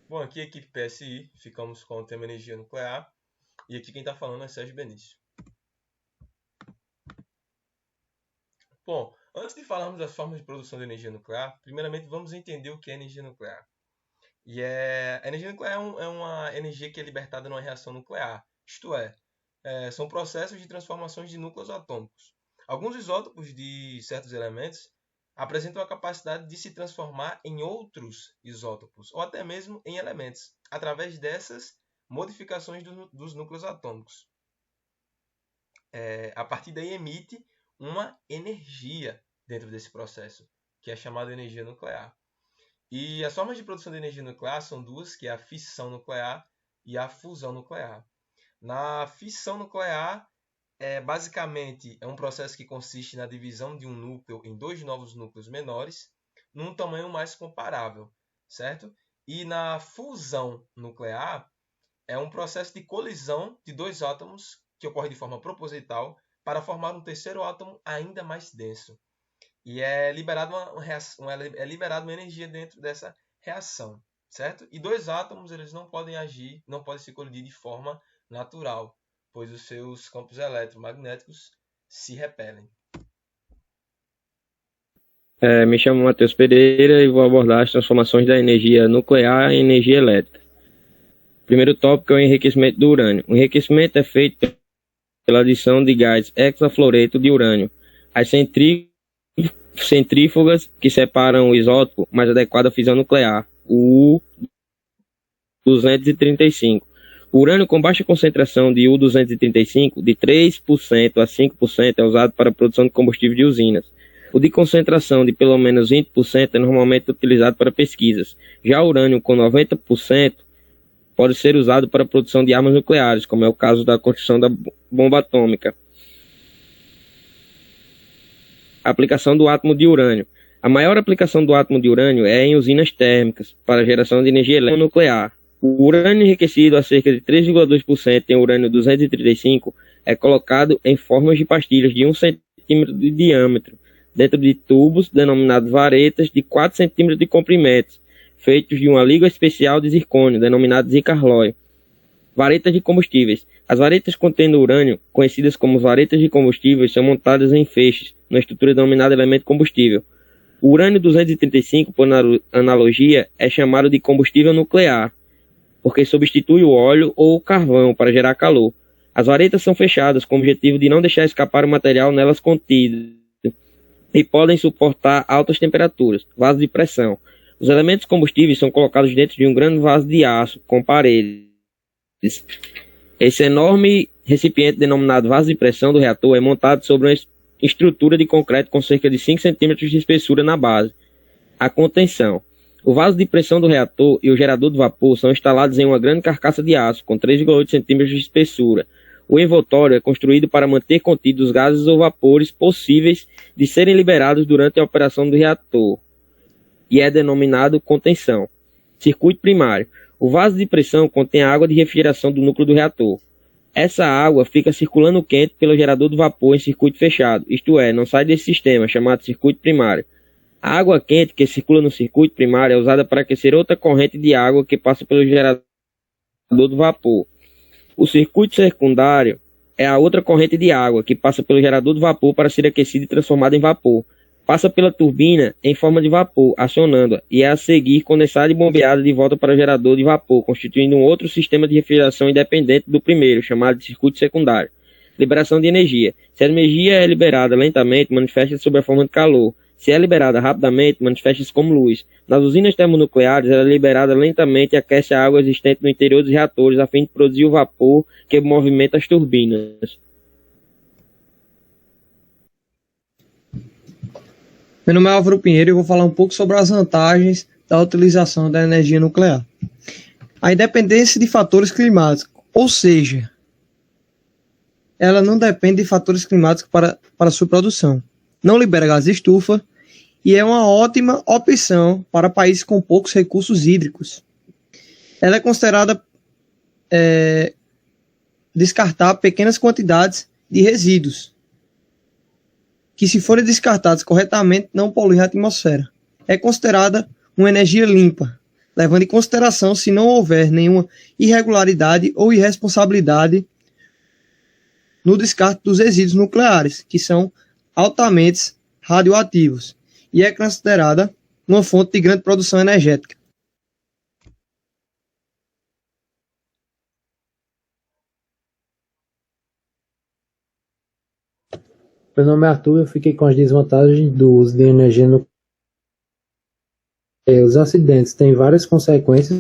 Bom, aqui a equipe PSI, ficamos com o tema energia nuclear. E aqui quem está falando é Sérgio Benício. Bom, antes de falarmos das formas de produção de energia nuclear, primeiramente vamos entender o que é energia nuclear. A energia nuclear é uma energia que é libertada numa reação nuclear, isto é, são processos de transformações de núcleos atômicos. Alguns isótopos de certos elementos apresentam a capacidade de se transformar em outros isótopos, ou até mesmo em elementos, através dessas modificações dos núcleos atômicos. A partir daí emite uma energia dentro desse processo, que é chamada energia nuclear. E as formas de produção de energia nuclear são duas, que é a fissão nuclear e a fusão nuclear. Na fissão nuclear, basicamente é um processo que consiste na divisão de um núcleo em dois novos núcleos menores, num tamanho mais comparável, certo? E na fusão nuclear, é um processo de colisão de dois átomos que ocorre de forma proposital para formar um terceiro átomo ainda mais denso. E é liberada uma energia dentro dessa reação, certo? E dois átomos eles não podem agir, não podem se colidir de forma natural, pois os seus campos eletromagnéticos se repelem. Me chamo Matheus Pereira e vou abordar as transformações da energia nuclear em energia elétrica. O primeiro tópico é o enriquecimento do urânio. O enriquecimento é feito pela adição de gás hexafluoreto de urânio. As centrífugas que separam o isótopo mais adequado à fissão nuclear, o U-235. O urânio com baixa concentração de U-235, de 3% a 5%, é usado para a produção de combustível de usinas. O de concentração de pelo menos 20% é normalmente utilizado para pesquisas. Já o urânio com 90% pode ser usado para a produção de armas nucleares, como é o caso da construção da bomba atômica. A aplicação do átomo de urânio. A maior aplicação do átomo de urânio é em usinas térmicas, para a geração de energia nuclear. O urânio enriquecido a cerca de 3,2% em urânio-235 é colocado em formas de pastilhas de 1 centímetro de diâmetro, dentro de tubos denominados varetas de 4 centímetros de comprimento, feitos de uma liga especial de zircônio, denominado zicarlóio. Varetas de combustíveis. As varetas contendo urânio, conhecidas como varetas de combustíveis, são montadas em feixes, na estrutura denominada elemento combustível. O urânio-235, por analogia, é chamado de combustível nuclear, porque substitui o óleo ou o carvão para gerar calor. As varetas são fechadas com o objetivo de não deixar escapar o material nelas contido e podem suportar altas temperaturas, vasos de pressão. Os elementos combustíveis são colocados dentro de um grande vaso de aço com paredes. Esse enorme recipiente denominado vaso de pressão do reator é montado sobre uma estrutura de concreto com cerca de 5 centímetros de espessura na base. A contenção. O vaso de pressão do reator e o gerador de vapor são instalados em uma grande carcaça de aço com 3,8 centímetros de espessura. O envoltório é construído para manter contidos os gases ou vapores possíveis de serem liberados durante a operação do reator, e é denominado contenção. Circuito primário. O vaso de pressão contém a água de refrigeração do núcleo do reator. Essa água fica circulando quente pelo gerador de vapor em circuito fechado, isto é, não sai desse sistema, chamado circuito primário. A água quente que circula no circuito primário é usada para aquecer outra corrente de água que passa pelo gerador de vapor. O circuito secundário é a outra corrente de água que passa pelo gerador de vapor para ser aquecida e transformada em vapor. Passa pela turbina em forma de vapor, acionando-a, e é a seguir condensada e bombeada de volta para o gerador de vapor, constituindo um outro sistema de refrigeração independente do primeiro, chamado de circuito secundário. Liberação de energia. Se a energia é liberada lentamente, manifesta-se sob a forma de calor. Se é liberada rapidamente, manifesta-se como luz. Nas usinas termonucleares, ela é liberada lentamente e aquece a água existente no interior dos reatores, a fim de produzir o vapor que movimenta as turbinas. Meu nome é Álvaro Pinheiro e eu vou falar um pouco sobre as vantagens da utilização da energia nuclear. A independência de fatores climáticos, ou seja, ela não depende de fatores climáticos para sua produção. Não libera gás de estufa e é uma ótima opção para países com poucos recursos hídricos. Ela é considerada descartar pequenas quantidades de resíduos, que se forem descartados corretamente não poluem a atmosfera. É considerada uma energia limpa. levando em consideração se não houver nenhuma irregularidade ou irresponsabilidade no descarte dos resíduos nucleares, que são altamente radioativos, e é considerada uma fonte de grande produção energética. Meu nome é Arthur, eu fiquei com as desvantagens do uso de energia nuclear. Os acidentes têm várias consequências,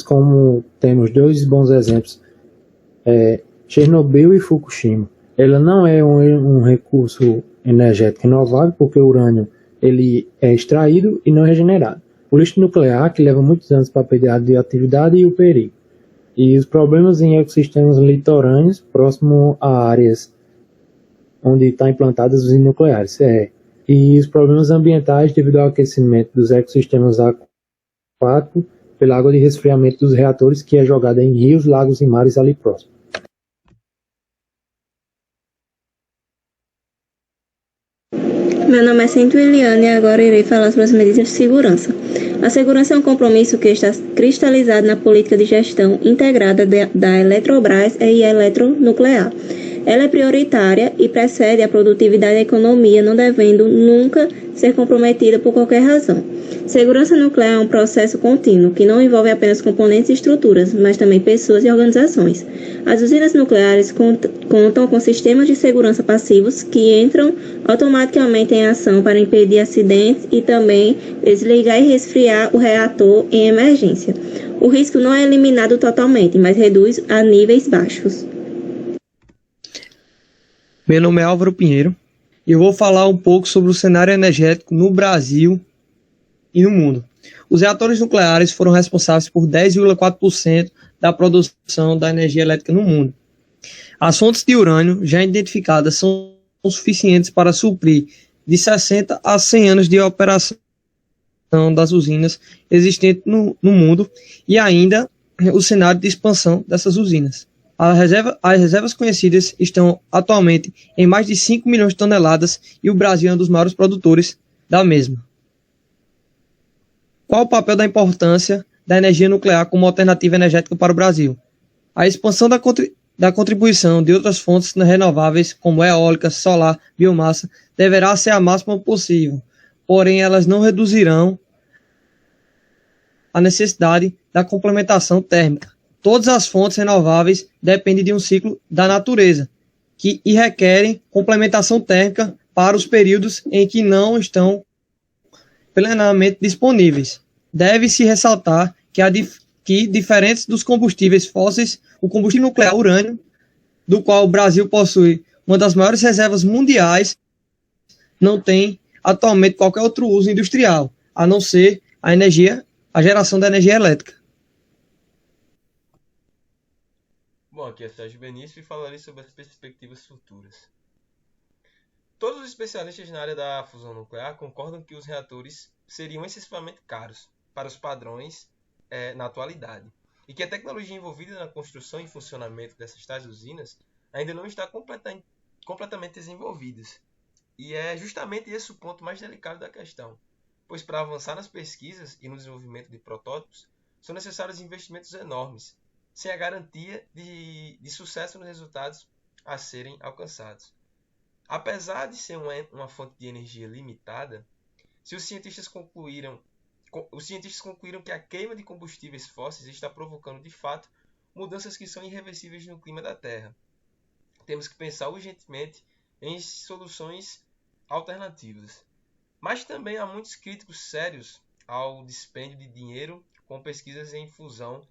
como temos dois bons exemplos, Chernobyl e Fukushima. Ela não é um recurso energético renovável, porque o urânio ele é extraído e não regenerado. O lixo nuclear, que leva muitos anos para perder a radioatividade e o perigo. E os problemas em ecossistemas litorâneos, próximo a áreas onde estão implantadas usinas nucleares. E os problemas ambientais devido ao aquecimento dos ecossistemas aquáticos pela água de resfriamento dos reatores, que é jogada em rios, lagos e mares ali próximo. Meu nome é Cinto Eliane e agora irei falar sobre as medidas de segurança. A segurança é um compromisso que está cristalizado na política de gestão integrada da Eletrobras e Eletronuclear. Ela é prioritária e precede a produtividade da economia, não devendo nunca ser comprometida por qualquer razão. Segurança nuclear é um processo contínuo, que não envolve apenas componentes e estruturas, mas também pessoas e organizações. As usinas nucleares contam com sistemas de segurança passivos que entram automaticamente em ação para impedir acidentes e também desligar e resfriar o reator em emergência. O risco não é eliminado totalmente, mas reduz a níveis baixos. Meu nome é Álvaro Pinheiro e eu vou falar um pouco sobre o cenário energético no Brasil e no mundo. Os reatores nucleares foram responsáveis por 10,4% da produção da energia elétrica no mundo. As fontes de urânio já identificadas são suficientes para suprir de 60 a 100 anos de operação das usinas existentes no mundo e ainda o cenário de expansão dessas usinas. As reservas conhecidas estão atualmente em mais de 5 milhões de toneladas e o Brasil é um dos maiores produtores da mesma. Qual o papel da importância da energia nuclear como alternativa energética para o Brasil? A expansão da contribuição de outras fontes renováveis, como eólica, solar, biomassa, deverá ser a máxima possível, porém elas não reduzirão a necessidade da complementação térmica. Todas as fontes renováveis dependem de um ciclo da natureza e requerem complementação térmica para os períodos em que não estão plenamente disponíveis. Deve-se ressaltar que diferentes dos combustíveis fósseis, o combustível nuclear urânio, do qual o Brasil possui uma das maiores reservas mundiais, não tem atualmente qualquer outro uso industrial, a não ser a geração da energia elétrica. Bom, aqui é Sérgio Benício e falarei sobre as perspectivas futuras. Todos os especialistas na área da fusão nuclear concordam que os reatores seriam excessivamente caros para os padrões na atualidade e que a tecnologia envolvida na construção e funcionamento dessas tais usinas ainda não está completamente desenvolvida. E é justamente esse o ponto mais delicado da questão, pois para avançar nas pesquisas e no desenvolvimento de protótipos são necessários investimentos enormes, sem a garantia de sucesso nos resultados a serem alcançados. Apesar de ser uma fonte de energia limitada, os cientistas concluíram que a queima de combustíveis fósseis está provocando, de fato, mudanças que são irreversíveis no clima da Terra. Temos que pensar urgentemente em soluções alternativas. Mas também há muitos críticos sérios ao dispêndio de dinheiro com pesquisas em fusão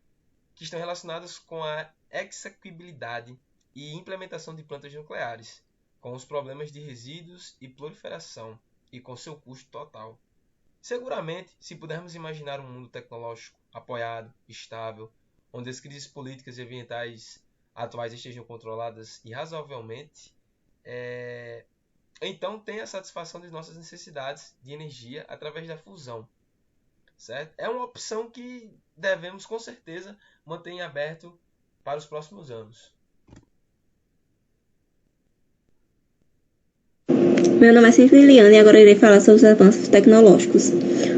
que estão relacionadas com a execuibilidade e implementação de plantas nucleares, com os problemas de resíduos e proliferação e com seu custo total. Seguramente, se pudermos imaginar um mundo tecnológico apoiado, estável, onde as crises políticas e ambientais atuais estejam controladas e razoavelmente, então tem a satisfação de nossas necessidades de energia através da fusão. Certo? É uma opção que devemos, com certeza, manter em aberto para os próximos anos. Meu nome é Cintia Liliane e agora irei falar sobre os avanços tecnológicos.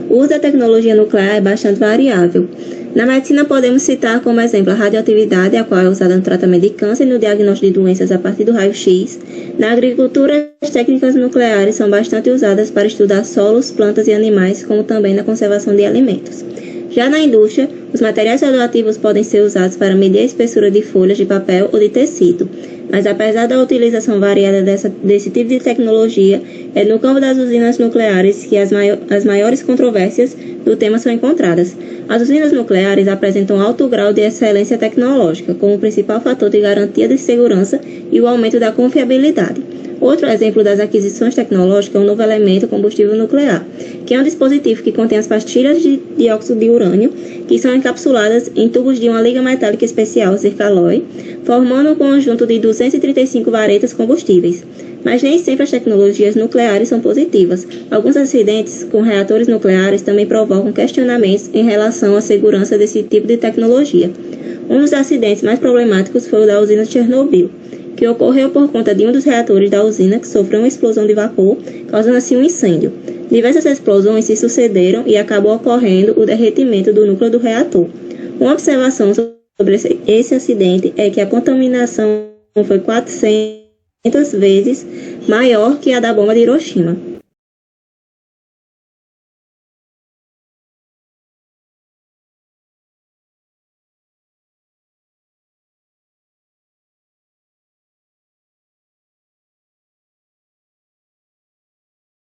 O uso da tecnologia nuclear é bastante variável. Na medicina, podemos citar como exemplo a radioatividade, a qual é usada no tratamento de câncer e no diagnóstico de doenças a partir do raio-x. Na agricultura, as técnicas nucleares são bastante usadas para estudar solos, plantas e animais, como também na conservação de alimentos. Já na indústria, os materiais radioativos podem ser usados para medir a espessura de folhas de papel ou de tecido, mas apesar da utilização variada desse tipo de tecnologia, é no campo das usinas nucleares que as maiores controvérsias do tema são encontradas. As usinas nucleares apresentam alto grau de excelência tecnológica, como principal fator de garantia de segurança e o aumento da confiabilidade. Outro exemplo das aquisições tecnológicas é o novo elemento combustível nuclear, que é um dispositivo que contém as pastilhas de dióxido de urânio, que são encapsuladas em tubos de uma liga metálica especial, zircaloy, formando um conjunto de 235 varetas combustíveis. Mas nem sempre as tecnologias nucleares são positivas. Alguns acidentes com reatores nucleares também provocam questionamentos em relação à segurança desse tipo de tecnologia. Um dos acidentes mais problemáticos foi o da usina de Chernobyl, que ocorreu por conta de um dos reatores da usina que sofreu uma explosão de vapor, causando assim um incêndio. Diversas explosões se sucederam e acabou ocorrendo o derretimento do núcleo do reator. Uma observação sobre esse acidente é que a contaminação foi 400 vezes maior que a da bomba de Hiroshima.